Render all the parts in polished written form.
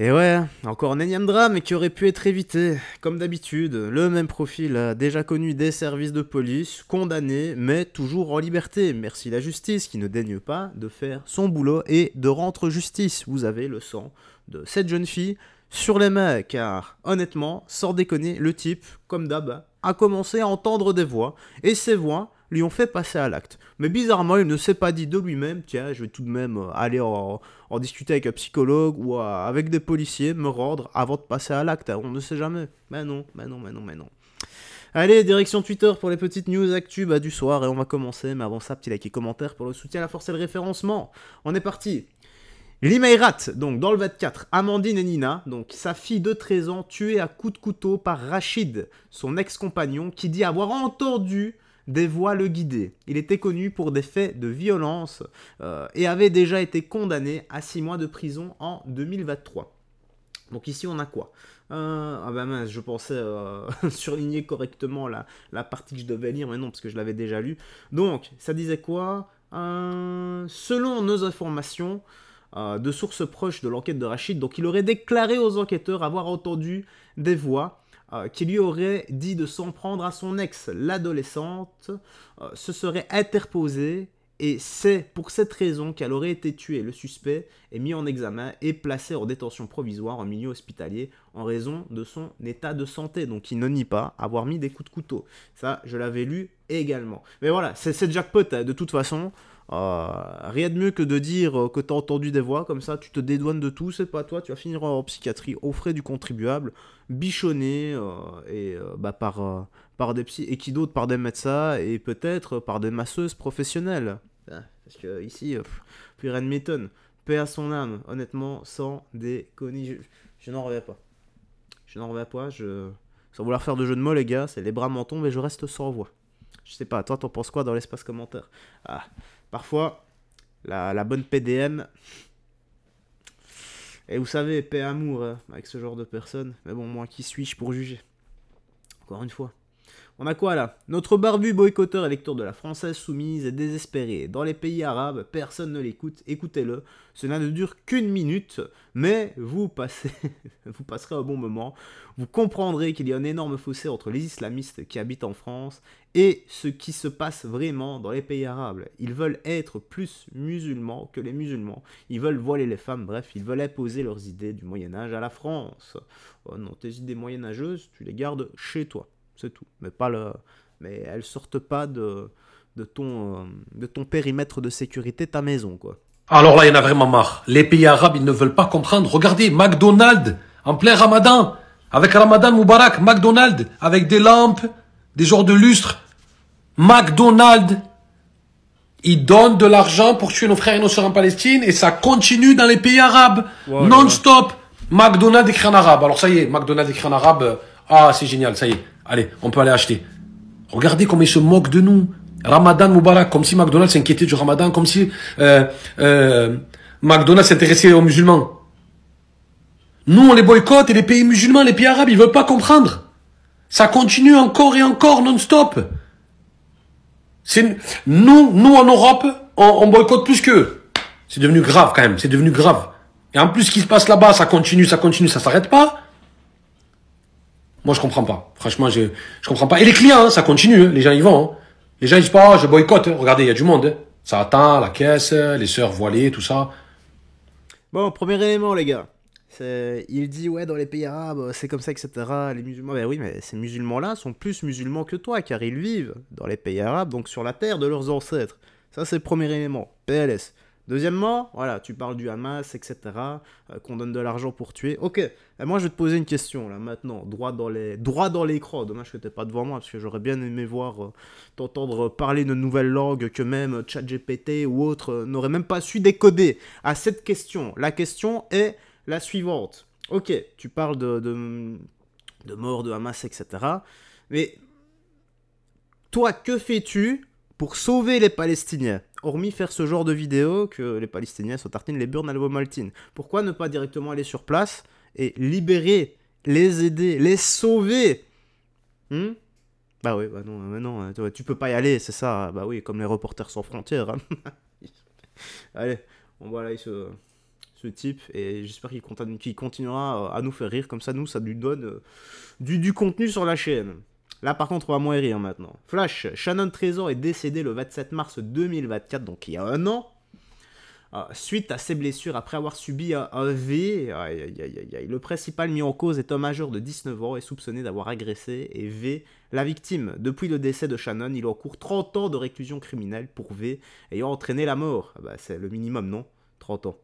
Et ouais, encore un énième drame qui aurait pu être évité. Comme d'habitude, le même profil a déjà connu des services de police, condamné, mais toujours en liberté. Merci la justice qui ne daigne pas de faire son boulot et de rendre justice. Vous avez le sang de cette jeune fille sur les mains, car honnêtement, sans déconner, le type, comme d'hab, a commencé à entendre des voix, et ces voix lui ont fait passer à l'acte. Mais bizarrement, il ne s'est pas dit de lui-même, tiens, je vais tout de même aller en discuter avec un psychologue ou avec des policiers, me rendre avant de passer à l'acte. On ne sait jamais. Mais non, mais non, mais non, mais non. Allez, direction Twitter pour les petites news actu du soir, et on va commencer. Mais avant ça, petit like et commentaire pour le soutien à la force et le référencement. On est parti. Limeirat, donc dans le 24, Amandine et Nina, donc sa fille de 13 ans, tuée à coups de couteau par Rachid, son ex-compagnon, qui dit avoir entendu des voix le guider. Il était connu pour des faits de violence et avait déjà été condamné à 6 mois de prison en 2023. Donc ici on a quoi ah bah mince, je pensais surligner correctement la partie que je devais lire, mais non, parce que je l'avais déjà lu. Donc, ça disait quoi selon nos informations, de sources proches de l'enquête de Rachid, donc il aurait déclaré aux enquêteurs avoir entendu des voix qui lui auraient dit de s'en prendre à son ex. L'adolescente se serait interposée et c'est pour cette raison qu'elle aurait été tuée. Le suspect est mis en examen et placé en détention provisoire en milieu hospitalier en raison de son état de santé. Donc il ne nie pas avoir mis des coups de couteau. Ça, je l'avais lu également. Mais voilà, c'est jackpot hein, de toute façon. Rien de mieux que de dire que tu as entendu des voix, comme ça tu te dédouanes de tout, c'est pas toi, tu vas finir en psychiatrie aux frais du contribuable, bichonné par des psys, et qui d'autre par des médecins, et peut-être par des masseuses professionnelles. Parce que ici, plus rien ne m'étonne. Paix à son âme, honnêtement, sans déconner, je n'en reviens pas. Je n'en reviens pas, sans vouloir faire de jeu de mots les gars, c'est les bras m'en tombent et je reste sans voix. Je sais pas, toi t'en penses quoi dans l'espace commentaire? Parfois, la bonne PDM, et vous savez, paix amour avec ce genre de personnes, mais bon, moi qui suis-je pour juger? Encore une fois. On a quoi là? Notre barbu boycotteur et lecteur de la Française soumise est désespéré. Dans les pays arabes, personne ne l'écoute. Écoutez-le. Cela ne dure qu'une minute, mais vous passerez un bon moment. Vous comprendrez qu'il y a un énorme fossé entre les islamistes qui habitent en France et ce qui se passe vraiment dans les pays arabes. Ils veulent être plus musulmans que les musulmans. Ils veulent voiler les femmes. Bref, ils veulent imposer leurs idées du Moyen-Âge à la France. Oh non, tes idées moyenâgeuses, tu les gardes chez toi. C'est tout. Mais elles sortent pas de ton périmètre de sécurité, ta maison, quoi. Alors là, il y en a vraiment marre. Les pays arabes, ils ne veulent pas comprendre. Regardez, McDonald's, en plein Ramadan, avec Ramadan Moubarak, McDonald's, avec des lampes, des genres de lustres. McDonald's, ils donnent de l'argent pour tuer nos frères et nos sœurs en Palestine, et ça continue dans les pays arabes, Ouais, non-stop. McDonald's écrit en arabe. Alors ça y est, McDonald's écrit en arabe. Ah, c'est génial, ça y est. Allez, on peut aller acheter. Regardez comme ils se moquent de nous. Ramadan Moubarak, comme si McDonald's s'inquiétait du Ramadan, comme si McDonald's s'intéressait aux musulmans. Nous, on les boycotte et les pays musulmans, les pays arabes, ils veulent pas comprendre. Ça continue encore et encore, non-stop. Nous, en Europe, on boycotte plus qu'eux. C'est devenu grave quand même, c'est devenu grave. Et en plus, ce qui se passe là-bas, ça continue, ça s'arrête pas. Moi, je comprends pas. Franchement, je comprends pas. Et les clients, hein, ça continue. Hein. Les gens, ils vont. Hein. Les gens, ils disent pas, je boycotte. Hein. Regardez, il y a du monde. Hein. Ça attend, la caisse, les sœurs voilées, tout ça. Bon, premier élément, les gars. Il dit, ouais, dans les pays arabes, c'est comme ça, etc. Les musulmans, ben oui, mais ces musulmans-là sont plus musulmans que toi, car ils vivent dans les pays arabes, donc sur la terre de leurs ancêtres. Ça, c'est le premier élément. PLS. Deuxièmement, voilà, tu parles du Hamas, etc., qu'on donne de l'argent pour tuer. Ok, moi je vais te poser une question, là, maintenant, droit dans l'écran. Dommage que t'es pas devant moi, parce que j'aurais bien aimé voir, t'entendre parler de nouvelles langues que même ChatGPT ou autre n'aurait même pas su décoder. À cette question, la question est la suivante. Ok, tu parles de mort, de Hamas, etc., mais toi, que fais-tu pour sauver les Palestiniens? Hormis faire ce genre de vidéo que les Palestiniens se tartinent les burnes à l'ovomaltine. Pourquoi ne pas directement aller sur place et libérer, les aider, les sauver? Bah oui, bah non, tu peux pas y aller, c'est ça. Bah oui, comme les Reporters sans frontières. Hein. Allez, on va là, il se ce type, et j'espère qu'il continuera à nous faire rire, comme ça, nous, ça lui donne du contenu sur la chaîne. Là, par contre, on va moins rire maintenant. Flash, Shannon Trésor est décédé le 27 mars 2024, donc il y a un an, suite à ses blessures après avoir subi un V. Aïe, aïe, aïe, aïe. Le principal mis en cause est un majeur de 19 ans et soupçonné d'avoir agressé et V la victime. Depuis le décès de Shannon, il encourt 30 ans de réclusion criminelle pour V ayant entraîné la mort. Bah, c'est le minimum, non? 30 ans.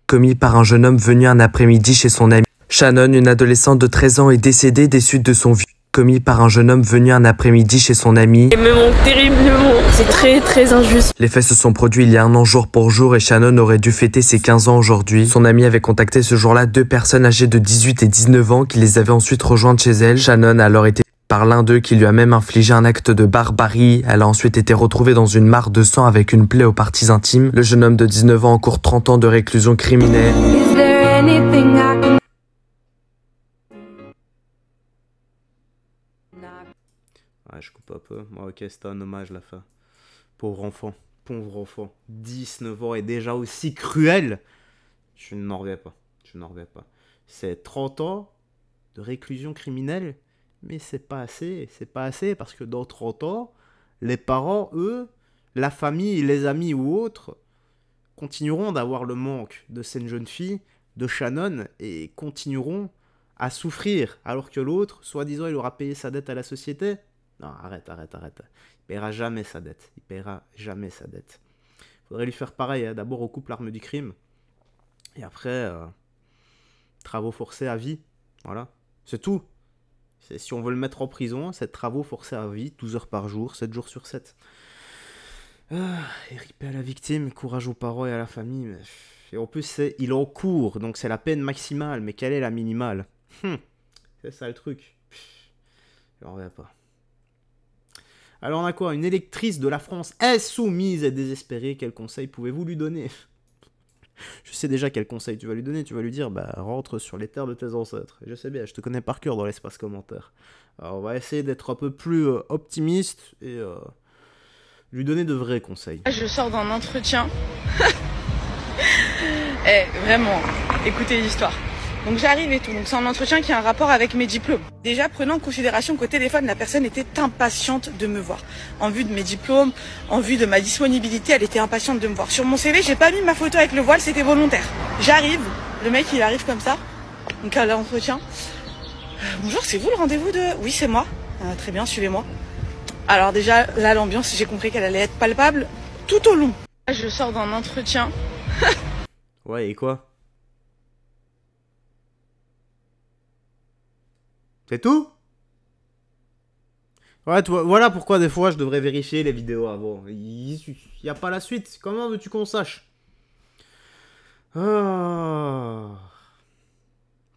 Commis par un jeune homme venu un après-midi chez son ami. Shannon, une adolescente de 13 ans, est décédée des suites de son viol. Commis par un jeune homme venu un après-midi chez son ami. Il me manque terriblement, c'est très très injuste. Les faits se sont produits il y a un an jour pour jour et Shannon aurait dû fêter ses 15 ans aujourd'hui. Son ami avait contacté ce jour-là 2 personnes âgées de 18 et 19 ans qui les avaient ensuite rejointes chez elle. Shannon a alors été par l'un d'eux qui lui a même infligé un acte de barbarie. Elle a ensuite été retrouvée dans une mare de sang avec une plaie aux parties intimes. Le jeune homme de 19 ans encourt 30 ans de réclusion criminelle. Ouais, je coupe un peu. Moi, ok, c'était un hommage la fin. Pauvre enfant. 19 ans et déjà aussi cruel. Je n'en reviens pas. C'est 30 ans de réclusion criminelle, mais c'est pas assez. C'est pas assez parce que dans 30 ans, les parents, eux, la famille, les amis ou autres, continueront d'avoir le manque de cette jeune fille, de Shannon, et continueront à souffrir, alors que l'autre, soi-disant, il aura payé sa dette à la société. Non, arrête. Il paiera jamais sa dette. Faudrait lui faire pareil, hein. D'abord, on coupe l'arme du crime. Et après, travaux forcés à vie. Voilà. C'est tout. Si on veut le mettre en prison, c'est travaux forcés à vie, 12 heures par jour, 7 jours sur 7. Et ripé à la victime, courage aux parents et à la famille. Mais... Et en plus, il encourt, donc c'est la peine maximale. Mais quelle est la minimale? C'est ça le truc. J'en reviens pas. Alors on a quoi? Une électrice de la France insoumise et désespérée. Quel conseil pouvez-vous lui donner? Je sais déjà quel conseil tu vas lui donner. Tu vas lui dire, bah rentre sur les terres de tes ancêtres. Je sais bien, je te connais par cœur dans l'espace commentaire. Alors on va essayer d'être un peu plus optimiste et lui donner de vrais conseils. Je sors d'un entretien. Vraiment, écoutez l'histoire. Donc j'arrive et tout, donc c'est un entretien qui a un rapport avec mes diplômes. Déjà, prenant en considération qu'au téléphone, la personne était impatiente de me voir. En vue de mes diplômes, en vue de ma disponibilité, elle était impatiente de me voir. Sur mon CV, j'ai pas mis ma photo avec le voile, c'était volontaire. J'arrive, le mec il arrive comme ça, donc à l'entretien. Bonjour, c'est vous le rendez-vous de... Oui, c'est moi. Très bien, suivez-moi. Alors déjà, là, l'ambiance, j'ai compris qu'elle allait être palpable tout au long. Je sors d'un entretien. Ouais, et quoi? C'est tout? Ouais, voilà pourquoi des fois je devrais vérifier les vidéos avant. Il n'y a pas la suite. Comment veux-tu qu'on sache? Ah,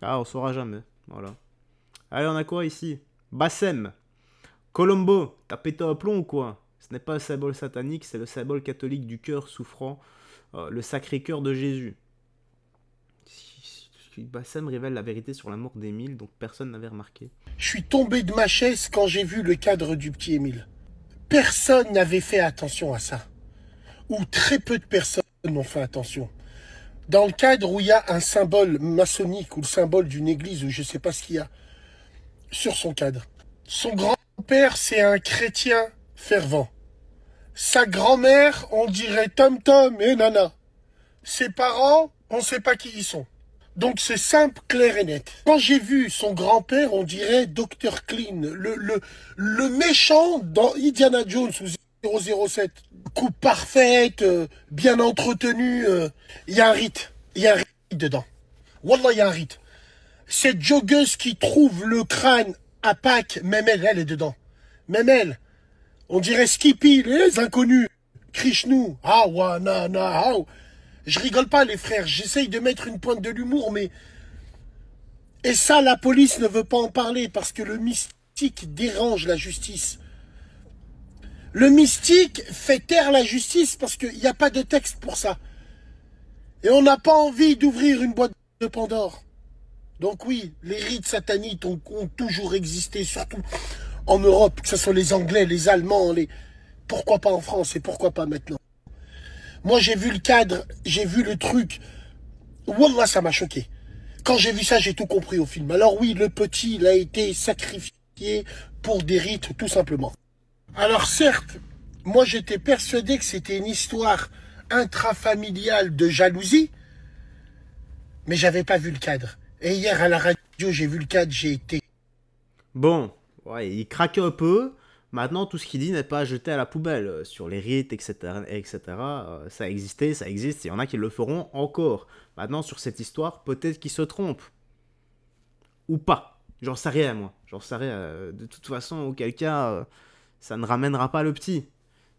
on saura jamais. Voilà. Allez, on a quoi ici? Bassem. Colombo, t'as pété un plomb ou quoi? Ce n'est pas le symbole satanique, c'est le symbole catholique du cœur souffrant, le Sacré-Cœur de Jésus. Bassem révèle la vérité sur la mort d'Émile, donc personne n'avait remarqué. Je suis tombé de ma chaise quand j'ai vu le cadre du petit Émile. Personne n'avait fait attention à ça. Ou très peu de personnes n'ont fait attention. Dans le cadre où il y a un symbole maçonnique ou le symbole d'une église, ou je ne sais pas ce qu'il y a, sur son cadre. Son grand-père, c'est un chrétien fervent. Sa grand-mère, on dirait Tom-Tom et Nana. Ses parents, on ne sait pas qui ils sont. Donc c'est simple, clair et net. Quand j'ai vu son grand-père, on dirait Dr. Clean, le méchant dans Indiana Jones ou 007. Coupe parfaite, bien entretenue, il y a un rite. Il y a un rite dedans. Wallah, il y a un rite. Cette joggeuse qui trouve le crâne à Pâques, même elle est dedans. Même elle. On dirait Skippy, les inconnus. Krishnou. Ah, wa, na, na, ah. Je rigole pas, les frères. J'essaye de mettre une pointe de l'humour, mais... Et ça, la police ne veut pas en parler parce que le mystique dérange la justice. Le mystique fait taire la justice parce qu'il n'y a pas de texte pour ça. Et on n'a pas envie d'ouvrir une boîte de Pandore. Donc oui, les rites sataniques ont toujours existé, surtout en Europe, que ce soit les Anglais, les Allemands, pourquoi pas en France et pourquoi pas maintenant. Moi, j'ai vu le cadre, j'ai vu le truc Wallah, ça m'a choqué. Quand j'ai vu ça, j'ai tout compris au film. Alors oui, le petit, il a été sacrifié pour des rites, tout simplement. Alors certes, moi j'étais persuadé que c'était une histoire intrafamiliale de jalousie, mais j'avais pas vu le cadre. Et hier à la radio, j'ai vu le cadre, j'ai été... Bon, ouais, il craque un peu. Maintenant, tout ce qu'il dit n'est pas jeté à la poubelle. Sur les rites, etc., ça existait, ça existe. Il y en a qui le feront encore. Maintenant, sur cette histoire, peut-être qu'il se trompe. Ou pas. J'en sais rien, moi. J'en sais rien. De toute façon, auquel cas, ça ne ramènera pas le petit.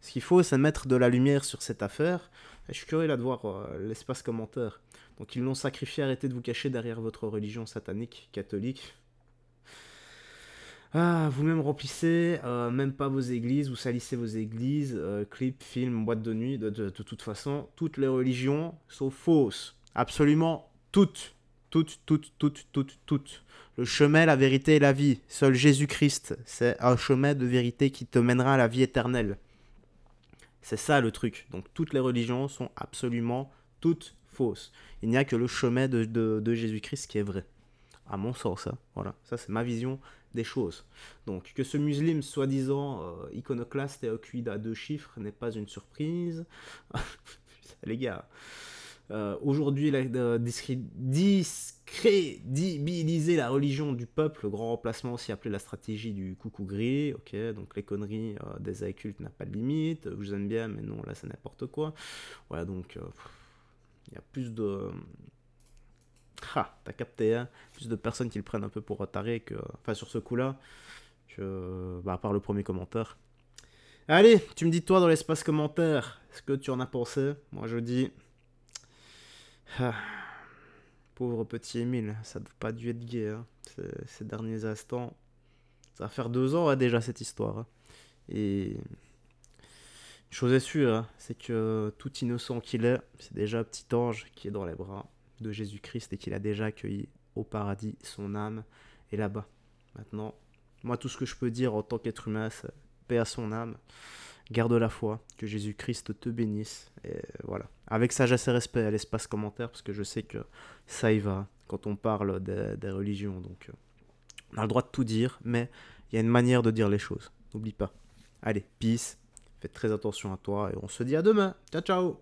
Ce qu'il faut, c'est mettre de la lumière sur cette affaire. Et je suis curieux là de voir l'espace commentaire. Donc, ils l'ont sacrifié. Arrêtez de vous cacher derrière votre religion satanique, catholique. Ah, vous-même remplissez, même pas vos églises, vous salissez vos églises, clips, films, boîtes de nuit, de toute façon, toutes les religions sont fausses. Absolument toutes. Toutes. Le chemin, la vérité et la vie. Seul Jésus-Christ, c'est un chemin de vérité qui te mènera à la vie éternelle. C'est ça le truc. Donc toutes les religions sont absolument toutes fausses. Il n'y a que le chemin de Jésus-Christ qui est vrai. À mon sens, ça. Voilà, ça c'est ma vision des choses. Donc, que ce musulman soi-disant iconoclaste et occupé à 2 chiffres n'est pas une surprise. Les gars, aujourd'hui, il a discrédibiliser la religion du peuple, le grand remplacement aussi appelé la stratégie du coucou gris. Ok, donc les conneries des adultes n'a pas de limite. Je vous aime bien, mais non, là c'est n'importe quoi. Voilà, donc il y a plus de... Ah, t'as capté, hein, plus de personnes qui le prennent un peu pour taré que... Enfin, sur ce coup-là, que... Bah, à part le premier commentaire. Allez, tu me dis toi dans l'espace commentaire, ce que tu en as pensé. Moi, je dis... Ah, pauvre petit Émile, ça n'a pas dû être gai, hein, ces derniers instants. Ça va faire 2 ans, hein, déjà, cette histoire. Hein. Et... Une chose est sûre, hein, c'est que tout innocent qu'il est, c'est déjà un petit ange qui est dans les bras de Jésus-Christ et qu'il a déjà accueilli au paradis son âme est là-bas. Maintenant, moi tout ce que je peux dire en tant qu'être humain, c'est paix à son âme, garde la foi, que Jésus-Christ te bénisse, et voilà. Avec sagesse et respect à l'espace commentaire, parce que je sais que ça y va quand on parle des religions, donc on a le droit de tout dire, mais il y a une manière de dire les choses, n'oublie pas. Allez, peace, faites très attention à toi, et on se dit à demain, ciao ciao.